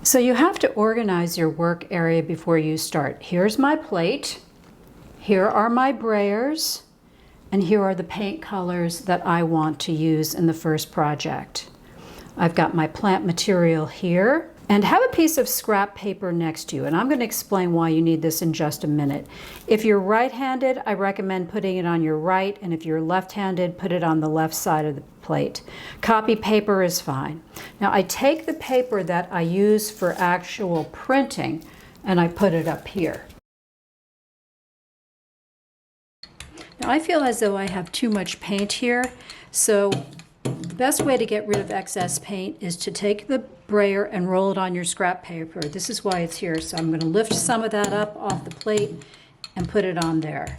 So you have to organize your work area before you start. Here's my plate, here are my brayers, and here are the paint colors that I want to use in the first project. I've got my plant material here, and have a piece of scrap paper next to you, and I'm going to explain why you need this in just a minute. If you're right-handed, I recommend putting it on your right, and if you're left-handed, put it on the left side of the plate. Copy paper is fine. Now I take the paper that I use for actual printing and I put it up here. Now I feel as though I have too much paint here, so the best way to get rid of excess paint is to take the brayer and roll it on your scrap paper. This is why it's here. So I'm going to lift some of that up off the plate and put it on there.